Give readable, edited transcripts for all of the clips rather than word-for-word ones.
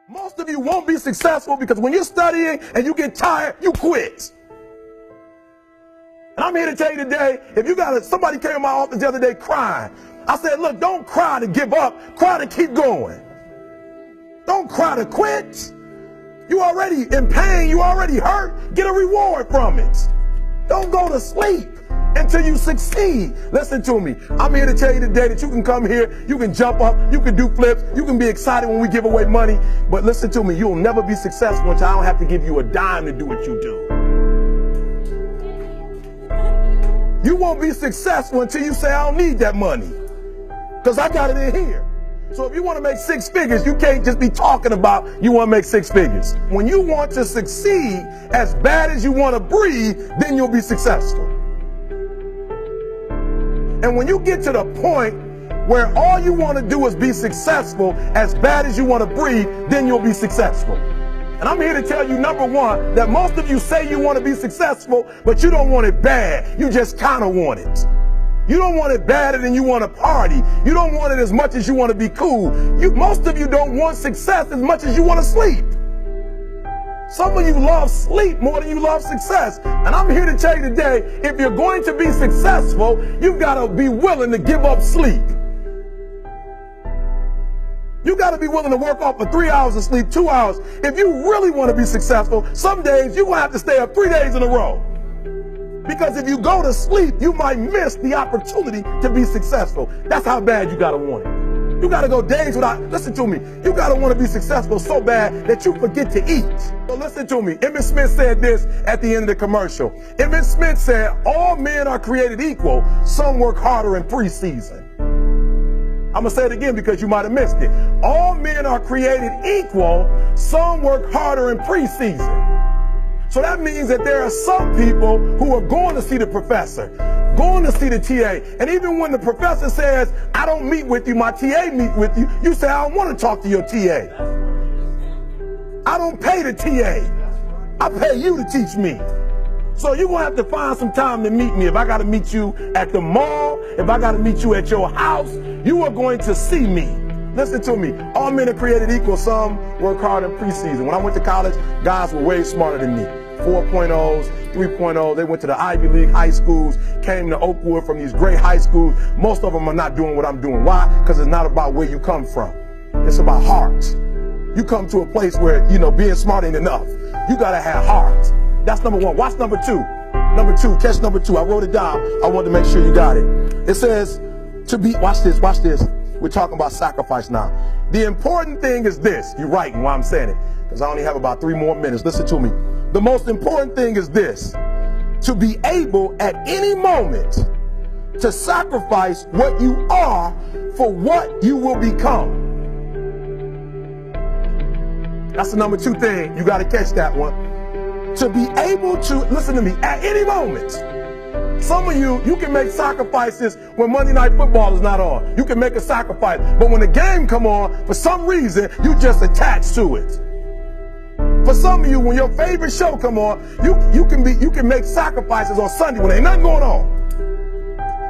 Most of you won't be successful because when you're studying and you get tired, you quit. And I'm here to tell you today, if you got somebody came in my office the other day crying. I said, look, don't cry to give up, cry to keep going. Don't cry to quit. You already in pain, you already hurt, get a reward from it. Don't go to sleep until you succeed. Listen to me. I'm here to tell you today that you can come here, you can jump up, you can do flips, you can be excited when we give away money. But listen to me, you'll never be successful until I don't have to give you a dime to do what you do. You won't be successful until you say, I don't need that money, because I got it in here. So if you want to make six figures, you can't just be talking about you want to make six figures. When you want to succeed as bad as you want to breathe, then you'll be successful. And when you get to the point where all you want to do is be successful as bad as you want to breathe, then you'll be successful. And I'm here to tell you, number one, that most of you say you want to be successful, but you don't want it bad. You just kind of want it. You don't want it badder than you want to party. You don't want it as much as you want to be cool. Most of you don't want success as much as you want to sleep. Some of you love sleep more than you love success. And I'm here to tell you today, if you're going to be successful, you've got to be willing to give up sleep. You got to be willing to work off for 3 hours of sleep, 2 hours. If you really want to be successful, some days you're going to have to stay up 3 days in a row. Because if you go to sleep, you might miss the opportunity to be successful. That's how bad you got to want it. You got to go days without, listen to me, you got to want to be successful so bad that you forget to eat. So listen to me. Emmitt Smith said this at the end of the commercial. Emmitt Smith said, all men are created equal. Some work harder in preseason. I'm going to say it again because you might have missed it. All men are created equal. Some work harder in preseason. So that means that there are some people who are going to see the professor, going to see the TA. And even when the professor says, I don't meet with you, my TA meet with you, you say, I don't want to talk to your TA. I don't pay the TA. I pay you to teach me. So you're going to have to find some time to meet me. If I got to meet you at the mall, if I got to meet you at your house, you are going to see me. Listen to me. All men are created equal. Some work hard in preseason. When I went to college, guys were way smarter than me. 4.0s, 3.0. They went to the Ivy League high schools, came to Oakwood from these great high schools. Most of them are not doing what I'm doing. Why? Because it's not about where you come from. It's about heart. You come to a place where, being smart ain't enough. You got to have heart. That's number one. Watch number two. Number two, catch number two. I wrote it down. I wanted to make sure you got it. It says to be, watch this. We're talking about sacrifice now. The important thing is this. You're writing while I'm saying it, because I only have about 3 more minutes. Listen to me. The most important thing is this: to be able at any moment to sacrifice what you are for what you will become. That's the number 2 thing. You got to catch that one. To be able to, listen to me, at any moment. Some of you can make sacrifices when Monday Night Football is not on. You can make a sacrifice. But when the game come on, for some reason, you just attach to it. For some of you, when your favorite show come on, you can make sacrifices on Sunday when ain't nothing going on.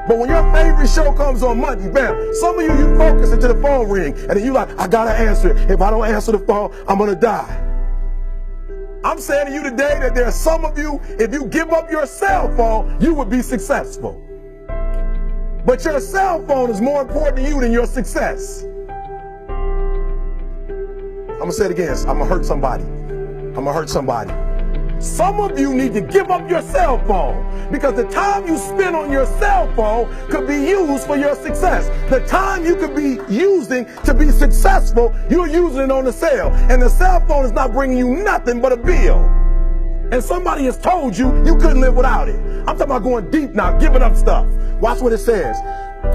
But when your favorite show comes on Monday, bam, some of you focus until the phone ring, and then you like, I gotta answer it. If I don't answer the phone, I'm gonna die. I'm saying to you today that there are some of you, if you give up your cell phone, you would be successful. But your cell phone is more important to you than your success. I'm gonna say it again. I'm gonna hurt somebody. Some of you need to give up your cell phone, because the time you spend on your cell phone could be used for your success. The time you could be using to be successful, you're using it on the cell. And the cell phone is not bringing you nothing but a bill. And somebody has told you you couldn't live without it. I'm talking about going deep now, giving up stuff. Watch what it says.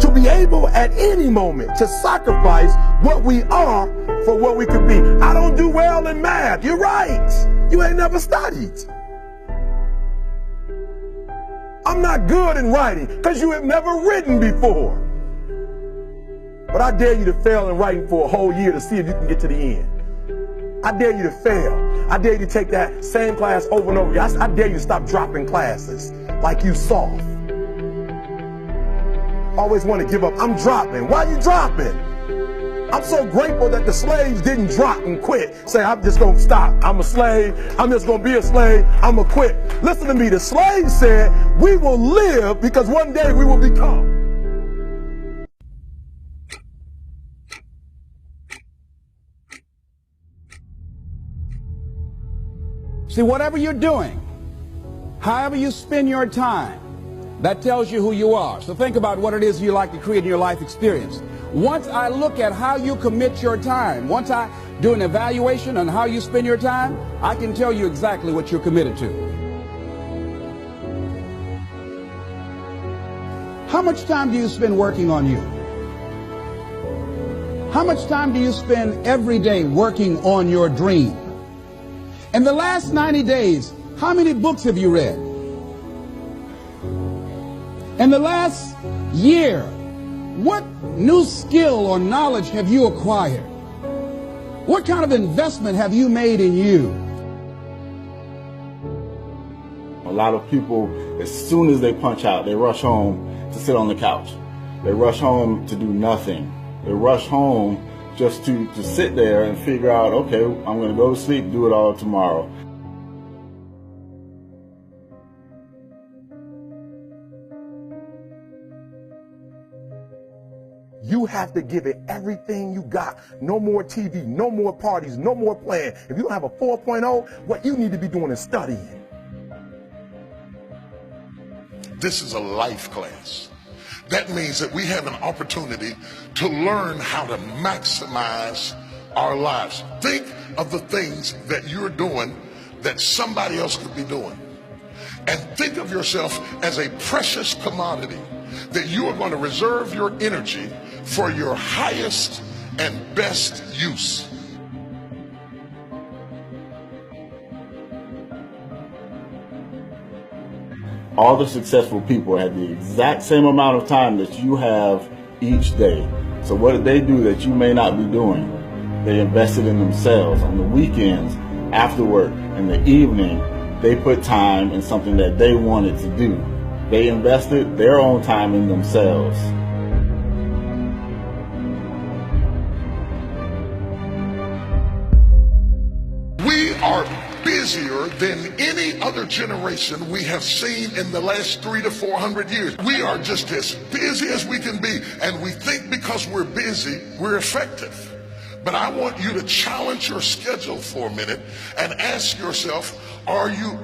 To be able at any moment to sacrifice what we are for what we could be. I don't do well in math. You're right. You ain't never studied. I'm not good in writing because you have never written before. But I dare you to fail in writing for a whole year to see if you can get to the end. I dare you to fail. I dare you to take that same class over and over again. I dare you to stop dropping classes like you soft. Always want to give up. I'm dropping. Why are you dropping? I'm so grateful that the slaves didn't drop and quit. Say, I'm just going to stop. I'm a slave. I'm just going to be a slave. I'm going to quit. Listen to me. The slaves said, we will live because one day we will become. See, whatever you're doing, however you spend your time, that tells you who you are. So think about what it is you like to create in your life experience. Once I look at how you commit your time, once I do an evaluation on how you spend your time, I can tell you exactly what you're committed to. How much time do you spend working on you? How much time do you spend every day working on your dream? In the last 90 days, how many books have you read? In the last year, what new skill or knowledge have you acquired? What kind of investment have you made in you? A lot of people, as soon as they punch out, they rush home to sit on the couch. They rush home to do nothing. They rush home just to sit there and figure out, okay, I'm going to go to sleep, do it all tomorrow. You have to give it everything you got. No more TV, no more parties, no more playing. If you don't have a 4.0, what you need to be doing is studying. This is a life class. That means that we have an opportunity to learn how to maximize our lives. Think of the things that you're doing that somebody else could be doing. And think of yourself as a precious commodity that you are going to reserve your energy for your highest and best use. All the successful people had the exact same amount of time that you have each day. So what did they do that you may not be doing? They invested in themselves. On the weekends, after work, in the evening, they put time in something that they wanted to do. They invested their own time in themselves. We are busier than any other generation we have seen in the last 300 to 400 years. We are just as busy as we can be, and we think because we're busy, we're effective. But I want you to challenge your schedule for a minute and ask yourself, are you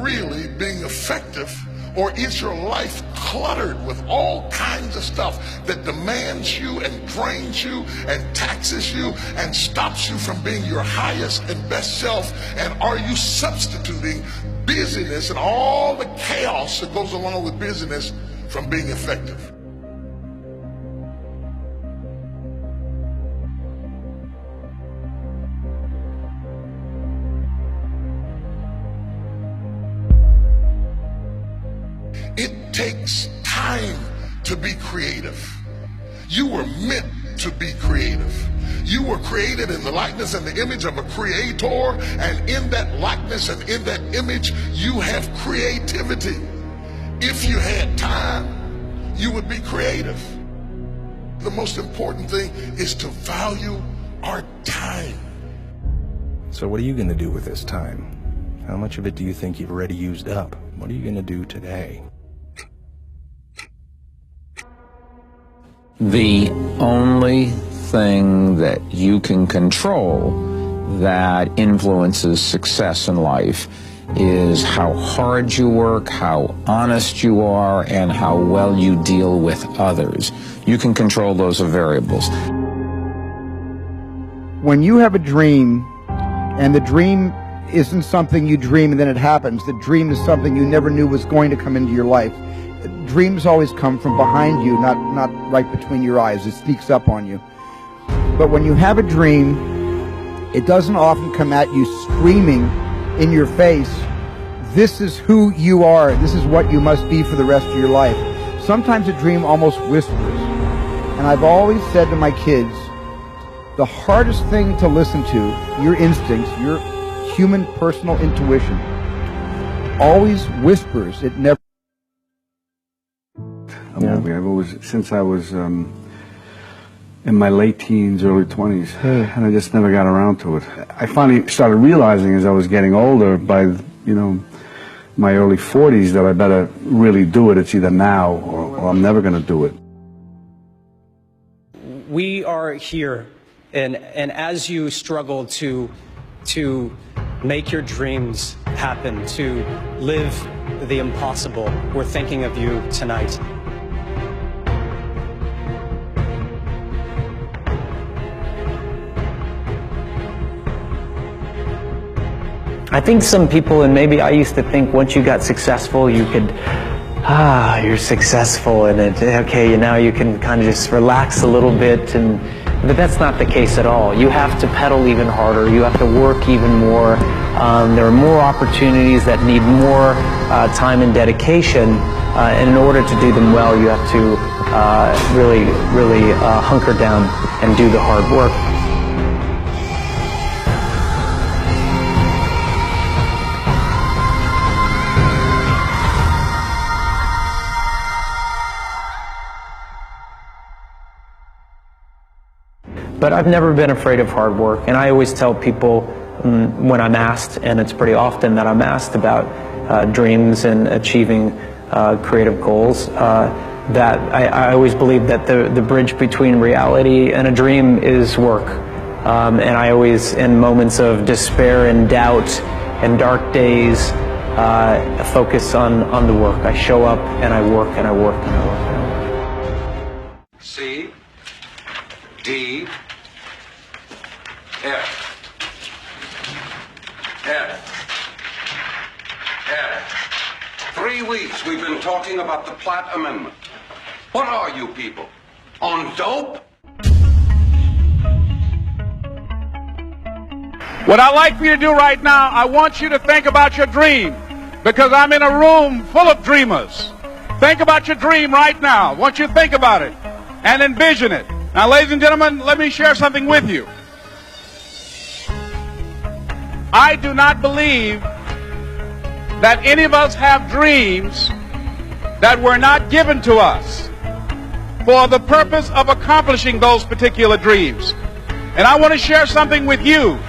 really being effective? Or is your life cluttered with all kinds of stuff that demands you and drains you and taxes you and stops you from being your highest and best self? And are you substituting busyness and all the chaos that goes along with busyness from being effective? It takes time to be creative. You were meant to be creative. You were created in the likeness and the image of a creator, and in that likeness and in that image, you have creativity. If you had time, you would be creative. The most important thing is to value our time. So what are you going to do with this time? How much of it do you think you've already used up? What are you going to do today? The only thing that you can control that influences success in life is how hard you work, how honest you are, and how well you deal with others. You can control those variables. When you have a dream, and the dream isn't something you dream and then it happens, the dream is something you never knew was going to come into your life. Dreams always come from behind you, not right between your eyes. It sneaks up on you. But when you have a dream, it doesn't often come at you screaming in your face, this is who you are, this is what you must be for the rest of your life. Sometimes a dream almost whispers. And I've always said to my kids, the hardest thing to listen to, your instincts, your human personal intuition, always whispers. It never... I've always, since I was in my late teens, early 20s, and I just never got around to it. I finally started realizing as I was getting older, by, you know, my early 40s, that I better really do it. It's either now or I'm never going to do it. We are here, and as you struggle to make your dreams happen, to live the impossible, we're thinking of you tonight. I think some people, and maybe I used to think once you got successful, you could, you're successful, and okay, now you can kind of just relax a little bit, but that's not the case at all. You have to pedal even harder. You have to work even more. There are more opportunities that need more time and dedication, and in order to do them well, you have to really hunker down and do the hard work. But I've never been afraid of hard work, and I always tell people when I'm asked, and it's pretty often that I'm asked about dreams and achieving creative goals, that I always believe that the bridge between reality and a dream is work. And I always, in moments of despair and doubt and dark days, focus on the work. I show up and I work and I work and I work and I work. C, D, F. 3 weeks we've been talking about the Platt Amendment. What are you people? On dope? What I'd like for you to do right now, I want you to think about your dream, because I'm in a room full of dreamers. Think about your dream right now. I want you to think about it and envision it. Now, ladies and gentlemen, let me share something with you. I do not believe that any of us have dreams that were not given to us for the purpose of accomplishing those particular dreams. And I want to share something with you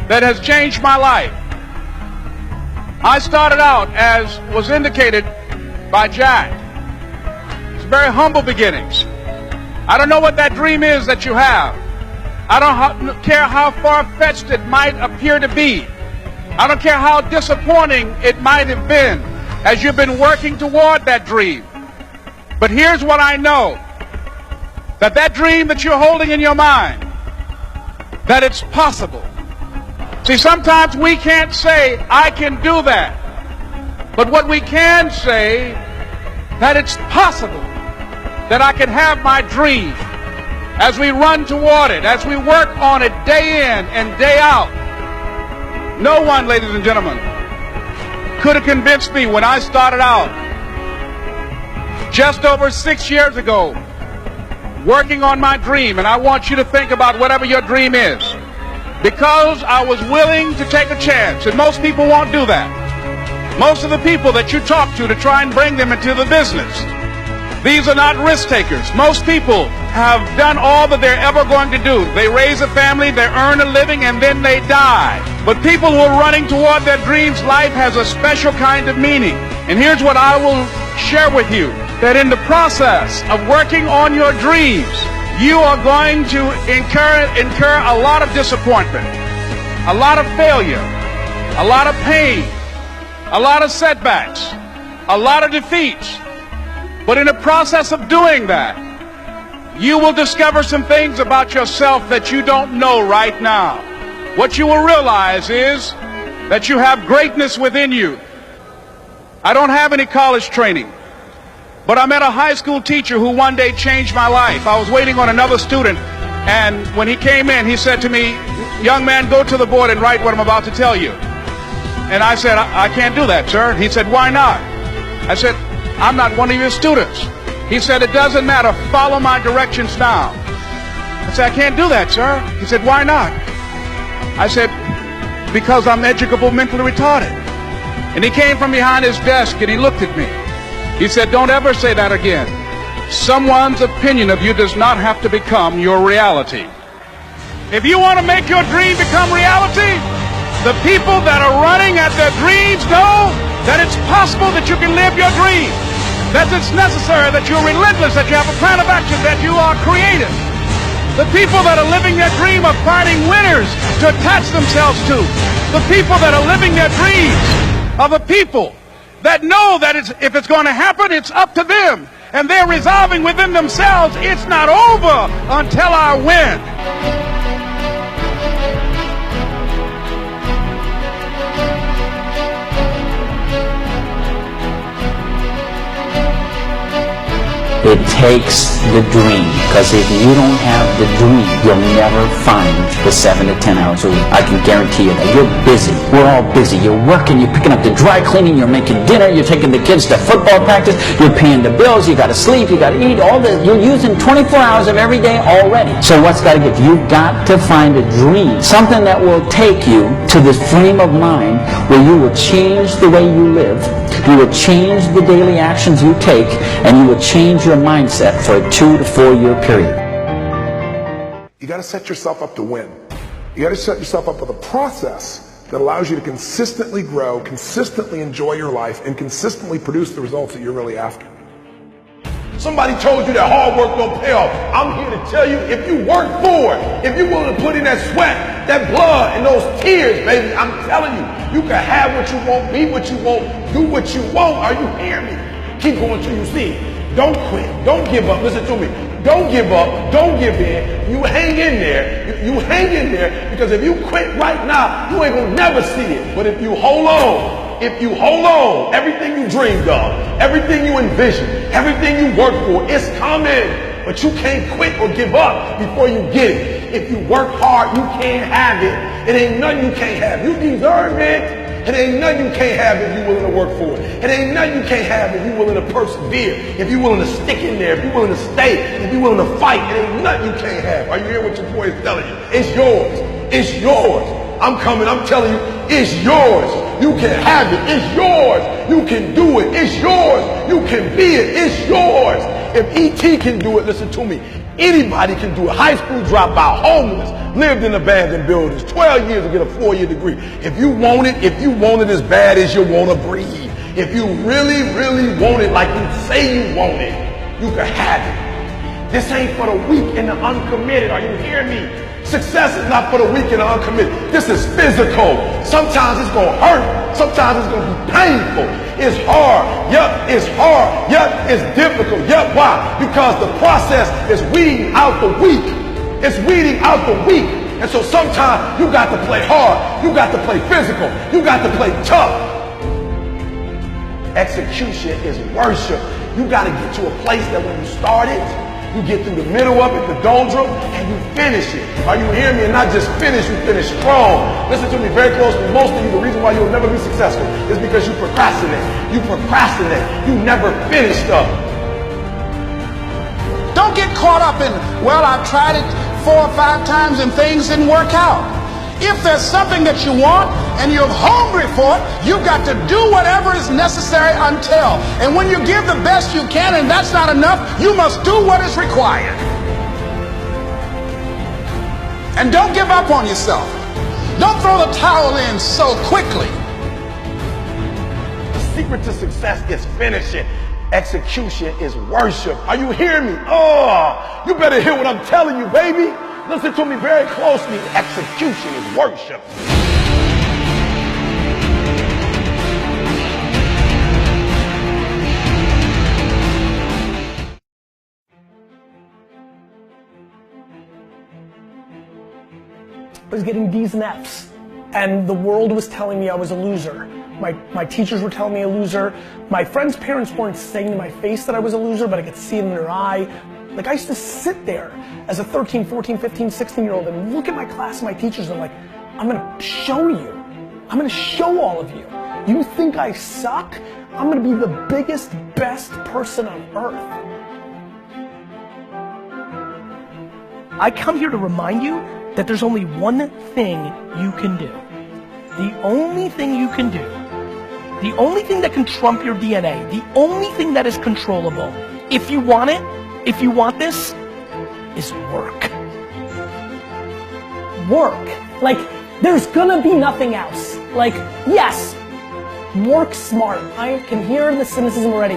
that has changed my life. I started out, as was indicated by Jack, it's very humble beginnings. I don't know what that dream is that you have. I don't care how far-fetched it might appear to be. I don't care how disappointing it might have been as you've been working toward that dream. But here's what I know, that dream that you're holding in your mind, that it's possible. See, sometimes we can't say, I can do that. But what we can say, that it's possible that I can have my dream as we run toward it, as we work on it day in and day out. No one, ladies and gentlemen, could have convinced me when I started out just over 6 years ago working on my dream. And I want you to think about whatever your dream is, because I was willing to take a chance. And most people won't do that. Most of the people that you talk to try and bring them into the business, these are not risk takers. Most people have done all that they're ever going to do. They raise a family, they earn a living, and then they die. But people who are running toward their dreams, life has a special kind of meaning. And here's what I will share with you, that in the process of working on your dreams, you are going to incur a lot of disappointment, a lot of failure, a lot of pain, a lot of setbacks, a lot of defeats. But in the process of doing that, you will discover some things about yourself that you don't know right now. What you will realize is that you have greatness within you. I don't have any college training, but I met a high school teacher who one day changed my life. I was waiting on another student, and when he came in, he said to me, young man, go to the board and write what I'm about to tell you. And I said, I can't do that, sir. He said, why not? I said, I'm not one of your students. He said, it doesn't matter. Follow my directions now. I said, I can't do that, sir. He said, why not? I said, because I'm educable mentally retarded. And he came from behind his desk and he looked at me. He said, don't ever say that again. Someone's opinion of you does not have to become your reality. If you want to make your dream become reality, the people that are running at their dreams know that it's possible that you can live your dream, that it's necessary, that you're relentless, that you have a plan of action, that you are creative. The people that are living their dream are finding winners to attach themselves to. The people that are living their dreams are the people that know that if it's going to happen, it's up to them. And they're resolving within themselves, it's not over until I win. It takes the dream, because if you don't have the dream, you'll never find the 7 to 10 hours a week. I can guarantee you that. You're busy. We're all busy. You're working, you're picking up the dry cleaning, you're making dinner, you're taking the kids to football practice, you're paying the bills, you gotta sleep, you gotta eat, all this. You're using 24 hours of every day already. So what's gotta give? You've got to find a dream, something that will take you to this frame of mind where you will change the way you live, you will change the daily actions you take, and you will change your mindset for a 2 to 4 year period. You got to set yourself up to win. You got to set yourself up with a process that allows you to consistently grow, consistently enjoy your life, and consistently produce the results that you're really after. Somebody told you that hard work don't pay off. I'm here to tell you, if you work for it, if you're willing to put in that sweat, that blood, and those tears, baby, I'm telling you, you can have what you want, be what you want, do what you want. Are you hearing me? Keep going till you see it. Don't quit. Don't give up. Listen to me. Don't give up. Don't give in. You hang in there. You hang in there, because if you quit right now, you ain't gonna never see it. But if you hold on, everything you dreamed of, everything you envisioned, everything you worked for, it's coming. But you can't quit or give up before you get it. If you work hard, you can't have it. It ain't nothing you can't have. You deserve it. It ain't nothing you can't have if you're willing to work for it. It ain't nothing you can't have if you're willing to persevere, if you're willing to stick in there, if you're willing to stay, if you're willing to fight. It ain't nothing you can't have. Are you hearing what your boy is telling you? It's yours. It's yours. I'm telling you, it's yours. You can have it. It's yours. You can do it. It's yours. You can be it. It's yours. If E.T. can do it, listen to me, anybody can do it. High school dropout, homeless, lived in abandoned buildings, 12 years to get a 4-year degree. If you want it as bad as you want to breathe, if you really, really want it like you say you want it, you can have it. This ain't for the weak and the uncommitted. Are you hearing me? Success is not for the weak and the uncommitted. This is physical. Sometimes it's going to hurt. Sometimes it's going to be painful. It's hard. Yep, it's hard. Yep, it's difficult. Yep, why? Because the process is weeding out the weak. It's weeding out the weak. And so sometimes you got to play hard. You got to play physical. You got to play tough. Execution is worship. You got to get to a place that when you start it, you get through the middle of it, the doldrum, and you finish it. Are you hearing me? And not just finish, you finish strong. Listen to me very closely. Most of you, the reason why you'll never be successful is because you procrastinate. You procrastinate. You never finish stuff. Don't get caught up in, well, I've tried it 4 or 5 times and things didn't work out. If there's something that you want and you're hungry for it, you've got to do whatever is necessary until. And when you give the best you can and that's not enough, you must do what is required. And don't give up on yourself. Don't throw the towel in so quickly. The secret to success is finishing. Execution is worship. Are you hearing me? Oh, you better hear what I'm telling you, baby. Listen to me very closely. Execution is worship. I was getting D's and F's, and the world was telling me I was a loser. My teachers were telling me a loser. My friends' parents weren't saying to my face that I was a loser, but I could see it in their eye. Like, I used to sit there as a 13, 14, 15, 16-year-old and look at my class and my teachers and I'm like, I'm gonna show you. I'm gonna show all of you. You think I suck? I'm gonna be the biggest, best person on earth. I come here to remind you that there's only one thing you can do. The only thing you can do. The only thing that can trump your DNA. The only thing that is controllable. If you want it, if you want this, is work. Work. Like, there's gonna be nothing else. Like, yes, work smart. I can hear the cynicism already.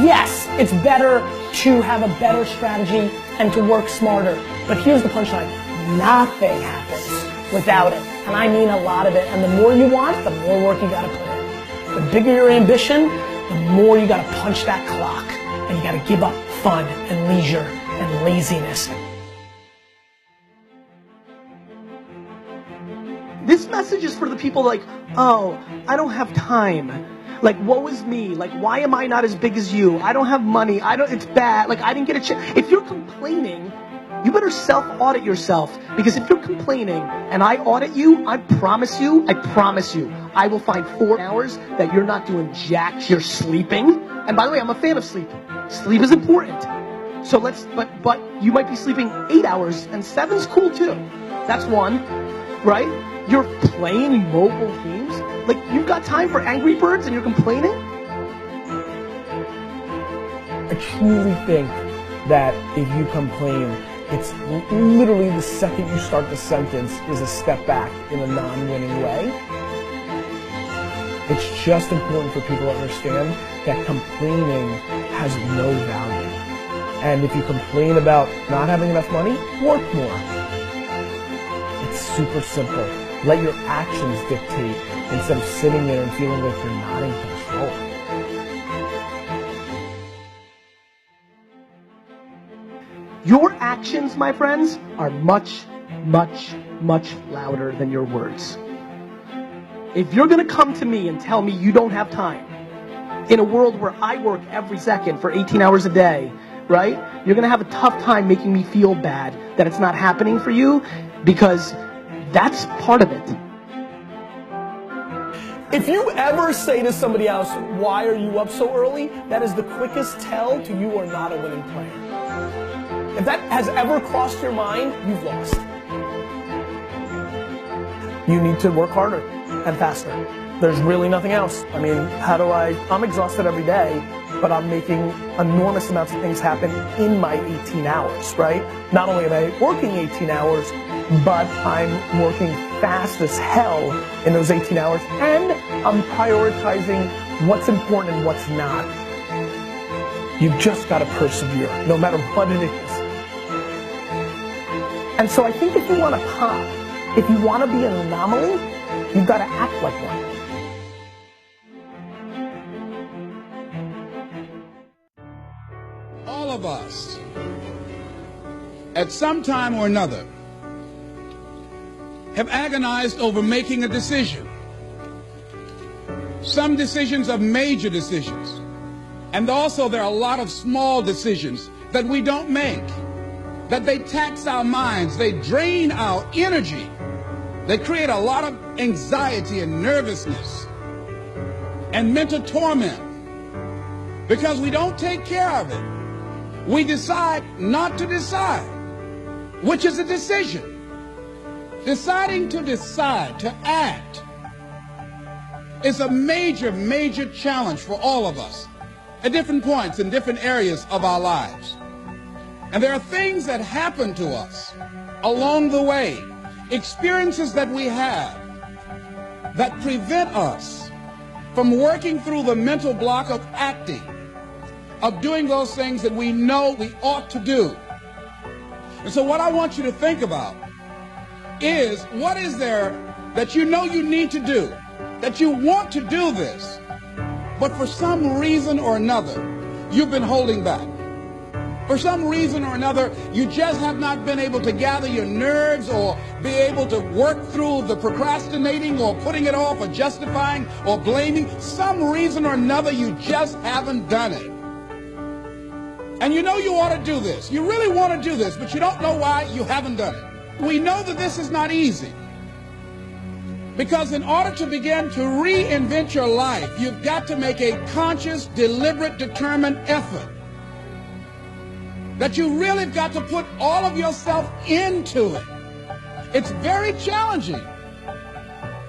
Yes, it's better to have a better strategy and to work smarter. But here's the punchline. Nothing happens without it. And I mean a lot of it. And the more you want, the more work you gotta put in. The bigger your ambition, the more you gotta punch that clock. And you gotta give up fun and leisure and laziness. This message is for the people like, oh, I don't have time. Like, woe is me. Like, why am I not as big as you? I don't have money. It's bad. Like, I didn't get a chance. If you're complaining, you better self-audit yourself. Because if you're complaining and I audit you, I promise you, I will find 4 hours that you're not doing jack. You're sleeping. And by the way, I'm a fan of sleep. Sleep is important. So but you might be sleeping 8 hours and 7's cool too. That's one, right? You're playing mobile games? Like, you've got time for Angry Birds and you're complaining? I truly think that if you complain, it's literally the second you start the sentence is a step back in a non-winning way. It's just important for people to understand that complaining has no value. And if you complain about not having enough money, work more. It's super simple. Let your actions dictate instead of sitting there and feeling like you're not in control. Your actions, my friends, are much, much, much louder than your words. If you're gonna come to me and tell me you don't have time, in a world where I work every second for 18 hours a day, right? You're gonna have a tough time making me feel bad that it's not happening for you, because that's part of it. If you ever say to somebody else, why are you up so early? That is the quickest tell to you are not a winning player. If that has ever crossed your mind, you've lost. You need to work harder and faster. There's really nothing else. I mean, I'm exhausted every day, but I'm making enormous amounts of things happen in my 18 hours, right? Not only am I working 18 hours, but I'm working fast as hell in those 18 hours, and I'm prioritizing what's important and what's not. You've just got to persevere, no matter what it is. And so I think if you want to pop, if you want to be an anomaly, you've got to act like one. All of us, at some time or another, have agonized over making a decision. Some decisions are major decisions. And also there are a lot of small decisions that we don't make, that they tax our minds, they drain our energy, they create a lot of anxiety and nervousness and mental torment because we don't take care of it. We decide not to decide, which is a decision. Deciding to decide, to act, is a major, major challenge for all of us at different points in different areas of our lives. And there are things that happen to us along the way, experiences that we have that prevent us from working through the mental block of acting, of doing those things that we know we ought to do. And so what I want you to think about is, what is there that you know you need to do, that you want to do this, but for some reason or another, you've been holding back. For some reason or another, you just have not been able to gather your nerves or be able to work through the procrastinating or putting it off or justifying or blaming. Some reason or another, you just haven't done it. And you know you ought to do this. You really want to do this, but you don't know why you haven't done it. We know that this is not easy. Because in order to begin to reinvent your life, you've got to make a conscious, deliberate, determined effort. That you really got to put all of yourself into it. It's very challenging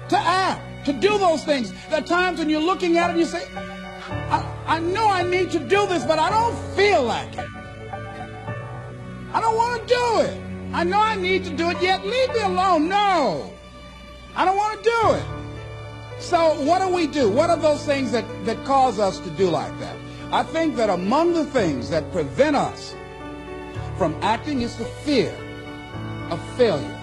to act, to do those things. There are times when you're looking at it and you say, I know I need to do this, but I don't feel like it. I don't want to do it. I know I need to do it, yet leave me alone. No, I don't want to do it. So what do we do? What are those things that cause us to do like that? I think that among the things that prevent us from acting is the fear of failure.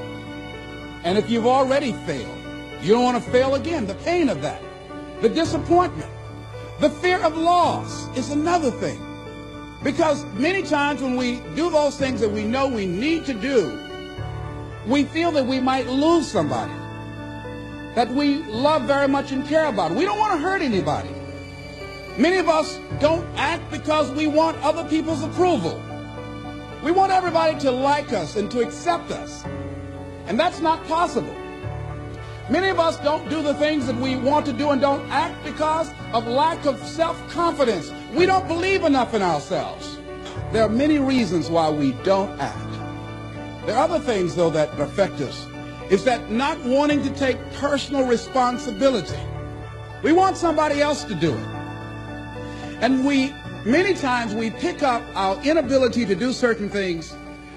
And if you've already failed, you don't want to fail again. The pain of that, the disappointment, the fear of loss is another thing. Because many times when we do those things that we know we need to do, we feel that we might lose somebody that we love very much and care about. We don't want to hurt anybody. Many of us don't act because we want other people's approval. We want everybody to like us and to accept us. And that's not possible. Many of us don't do the things that we want to do and don't act because of lack of self-confidence. We don't believe enough in ourselves. There are many reasons why we don't act. There are other things, though, that affect us. It's that not wanting to take personal responsibility. We want somebody else to do it. And many times we pick up our inability to do certain things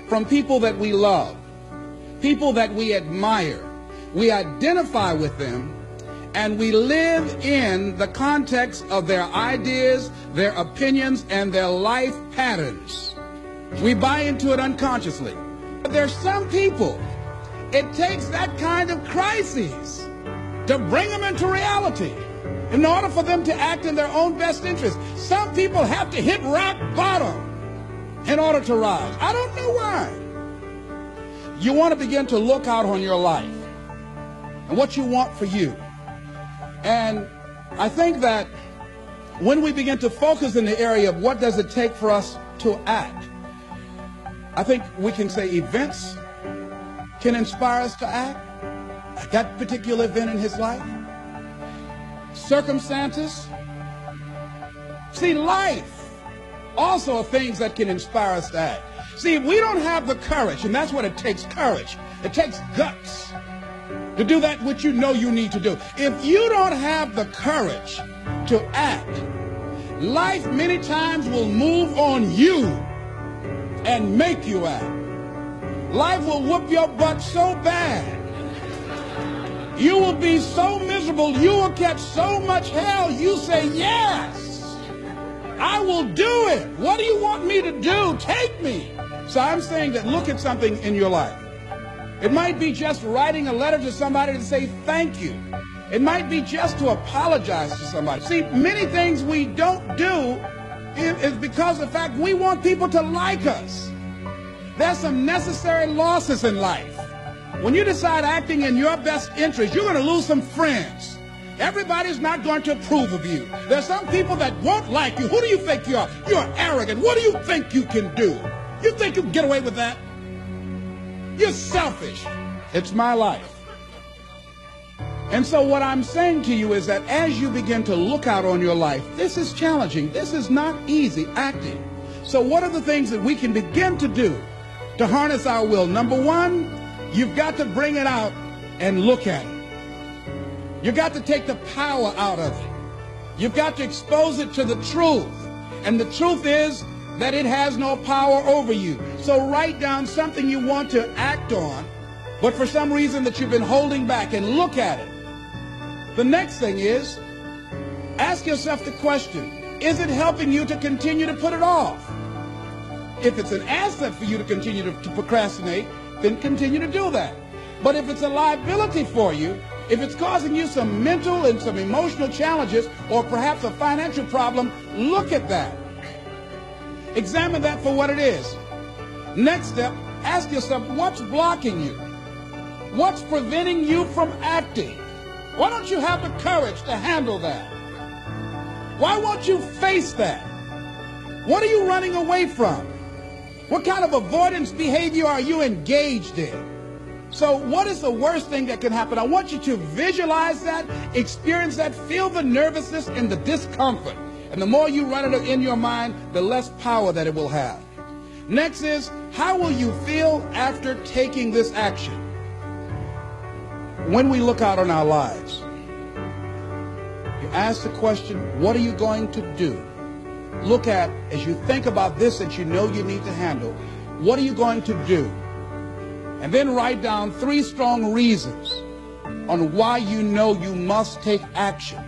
from people that we love, people that we admire. We identify with them, and we live in the context of their ideas, their opinions, and their life patterns. We buy into it unconsciously. But there's some people, it takes that kind of crises to bring them into reality in order for them to act in their own best interest. Some people have to hit rock bottom in order to rise. I don't know why. You want to begin to look out on your life and what you want for you. And I think that when we begin to focus in the area of what does it take for us to act, I think we can say events can inspire us to act. That particular event in his life, circumstances. See, life also are things that can inspire us to act. See, if we don't have the courage, and that's what it takes, courage. It takes guts to do that which you know you need to do. If you don't have the courage to act, life many times will move on you and make you act. Life will whoop your butt so bad. You will be so miserable. You will catch so much hell. You say, yes, I will do it. What do you want me to do? Take me. So I'm saying that look at something in your life. It might be just writing a letter to somebody to say thank you. It might be just to apologize to somebody. See, many things we don't do is because of the fact we want people to like us. There's some necessary losses in life. When you decide acting in your best interest, you're going to lose some friends. Everybody's not going to approve of you. There's some people that won't like you. Who do you think you are? You're arrogant. What do you think you can do? You think you can get away with that? You're selfish. It's my life. And so what I'm saying to you is that as you begin to look out on your life, this is challenging. This is not easy acting. So what are the things that we can begin to do to harness our will? Number one, you've got to bring it out and look at it. You've got to take the power out of it. You've got to expose it to the truth. And the truth is that it has no power over you. So write down something you want to act on, but for some reason that you've been holding back, and look at it. The next thing is, ask yourself the question, is it helping you to continue to put it off? If it's an asset for you to continue to procrastinate, then continue to do that. But if it's a liability for you, if it's causing you some mental and some emotional challenges, or perhaps a financial problem, look at that. Examine that for what it is. Next step, ask yourself, what's blocking you? What's preventing you from acting? Why don't you have the courage to handle that? Why won't you face that? What are you running away from? What kind of avoidance behavior are you engaged in? So what is the worst thing that can happen? I want you to visualize that, experience that, feel the nervousness and the discomfort. And the more you run it in your mind, the less power that it will have. Next is, how will you feel after taking this action? When we look out on our lives, you ask the question, what are you going to do? Look at, as you think about this that you know you need to handle, what are you going to do? And then write down 3 strong reasons on why you know you must take action.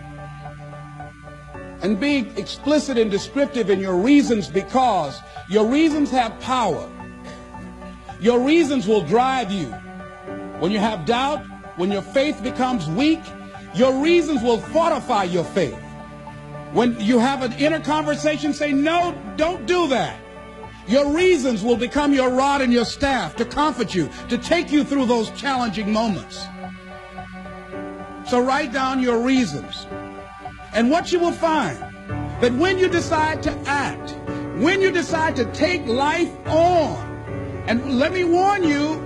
And be explicit and descriptive in your reasons, because your reasons have power. Your reasons will drive you. When you have doubt, when your faith becomes weak, your reasons will fortify your faith. When you have an inner conversation, say, no, don't do that. Your reasons will become your rod and your staff to comfort you, to take you through those challenging moments. So write down your reasons. And what you will find, that when you decide to act, when you decide to take life on, and let me warn you,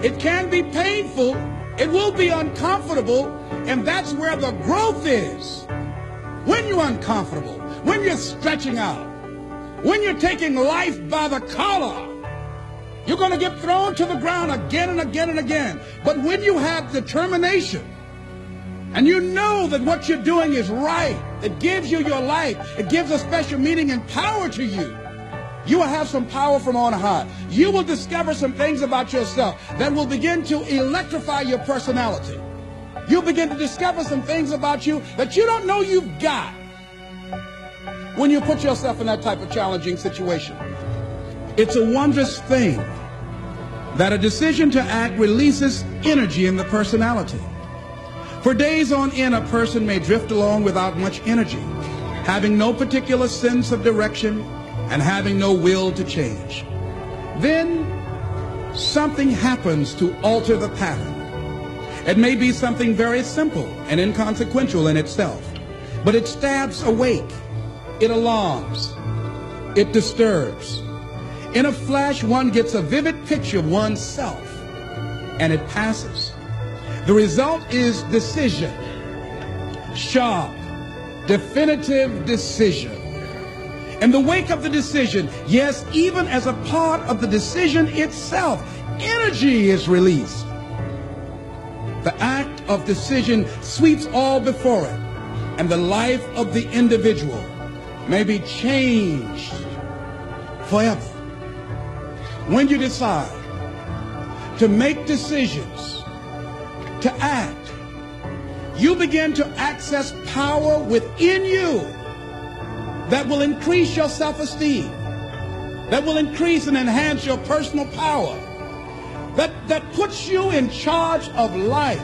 it can be painful, it will be uncomfortable, and that's where the growth is. When you're uncomfortable, when you're stretching out, when you're taking life by the collar, you're going to get thrown to the ground again and again and again. But when you have determination, and you know that what you're doing is right, it gives you your life, it gives a special meaning and power to you, you will have some power from on high. You will discover some things about yourself that will begin to electrify your personality. You'll begin to discover some things about you that you don't know you've got when you put yourself in that type of challenging situation. It's a wondrous thing that a decision to act releases energy in the personality. For days on end, a person may drift along without much energy, having no particular sense of direction and having no will to change. Then something happens to alter the pattern. It may be something very simple and inconsequential in itself, but it stabs awake, it alarms, it disturbs. In a flash, one gets a vivid picture of oneself, and it passes. The result is decision, sharp, definitive decision. In the wake of the decision, yes, even as a part of the decision itself, energy is released. The act of decision sweeps all before it, and the life of the individual may be changed forever. When you decide to make decisions, to act, you begin to access power within you that will increase your self-esteem, that will increase and enhance your personal power, that puts you in charge of life.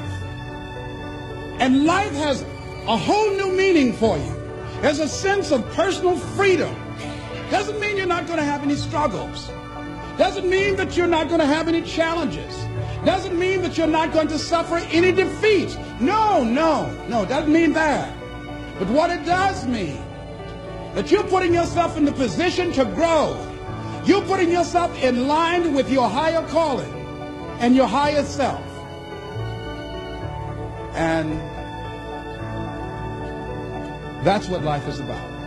And life has a whole new meaning for you. There's a sense of personal freedom. Doesn't mean you're not going to have any struggles. Doesn't mean that you're not going to have any challenges. Doesn't mean that you're not going to suffer any defeats. No, doesn't mean that. But what it does mean, that you're putting yourself in the position to grow. You're putting yourself in line with your higher calling and your higher self. And that's what life is about.